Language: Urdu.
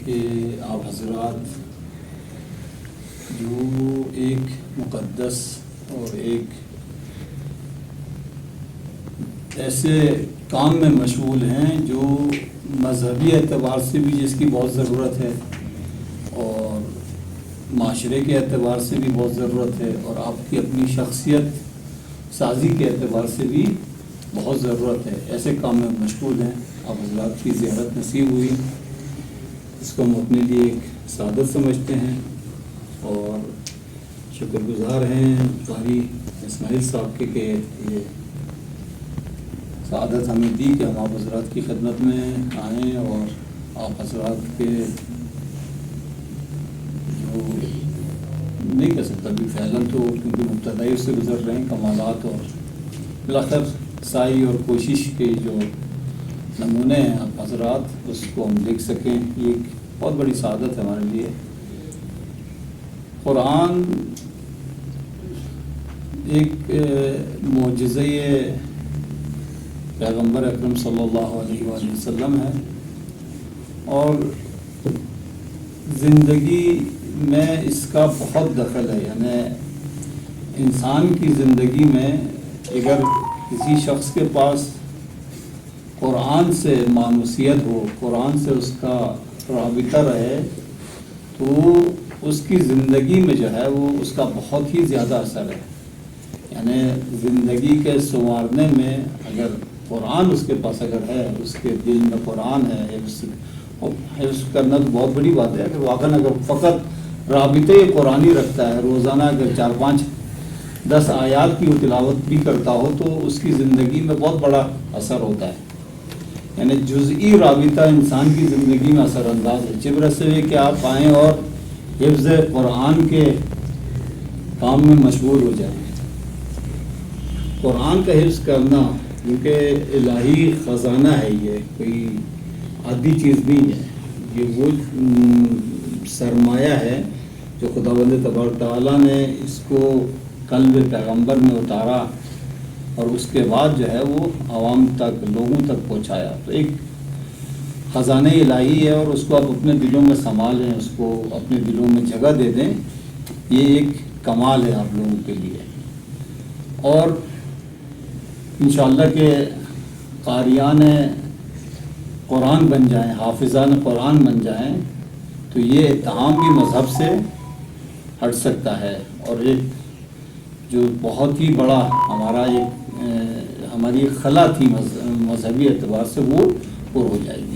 کہ آپ حضرات جو ایک مقدس اور ایک ایسے کام میں مشغول ہیں جو مذہبی اعتبار سے بھی جس کی بہت ضرورت ہے اور معاشرے کے اعتبار سے بھی بہت ضرورت ہے اور آپ کی اپنی شخصیت سازی کے اعتبار سے بھی بہت ضرورت ہے، ایسے کام میں مشغول ہیں۔ آپ حضرات کی زیارت نصیب ہوئی، اس کو ہم اپنے لیے ایک سعادت سمجھتے ہیں اور شکر گزار ہیں قاری اسماعیل صاحب کے کہ یہ سعادت ہمیں دی کہ ہم آپ حضرات کی خدمت میں آئیں اور آپ حضرات کے جو نہیں کہہ سکتا بھی فعلاً تو کیونکہ مبتدائی اس سے گزر رہے ہیں کمالات اور بالآخر سعی اور کوشش کے جو نمونے ہیں آپ حضرات اس کو ہم دیکھ سکیں، یہ ایک بہت بڑی سعادت ہے ہمارے لیے۔ قرآن ایک معجزہ پیغمبر اکرم صلی اللہ علیہ وآلہ وسلم ہے اور زندگی میں اس کا بہت دخل ہے، یعنی انسان کی زندگی میں اگر کسی شخص کے پاس قرآن سے مانوسیت ہو، قرآن سے اس کا رابطہ رہے تو اس کی زندگی میں جو ہے وہ اس کا بہت ہی زیادہ اثر ہے، یعنی زندگی کے سنوارنے میں اگر قرآن اس کے پاس اگر ہے، اس کے دل میں قرآن ہے، حفظ کرنا تو بہت بڑی بات ہے۔ اگر واقعاً اگر فقط رابطے قرآنی رکھتا ہے، روزانہ اگر 4-5-10 آیات کی وہ تلاوت بھی کرتا ہو تو اس کی زندگی میں بہت بڑا اثر ہوتا ہے، یعنی جزئی رابطہ انسان کی زندگی میں اثر انداز ہے، چبر سے کہ آپ آئیں اور حفظ قرآن کے کام میں مشغول ہو جائیں۔ قرآن کا حفظ کرنا کیونکہ الہی خزانہ ہے، یہ کوئی عادی چیز نہیں ہے، یہ وہ سرمایہ ہے جو خداوند تبارک تعالیٰ نے اس کو قلب پیغمبر میں اتارا اور اس کے بعد جو ہے وہ عوام تک، لوگوں تک پہنچایا، تو ایک خزانہ الہی ہے اور اس کو آپ اپنے دلوں میں سنبھالیں، اس کو اپنے دلوں میں جگہ دے دیں، یہ ایک کمال ہے آپ لوگوں کے لیے۔ اور انشاءاللہ کہ قاریان قرآن بن جائیں، حافظان قرآن بن جائیں تو یہ اتہام بھی مذہب سے ہٹ سکتا ہے اور ایک جو بہت ہی بڑا ہماری ایک خلا تھی مذہبی اعتبار سے وہ پر ہو جائے گی۔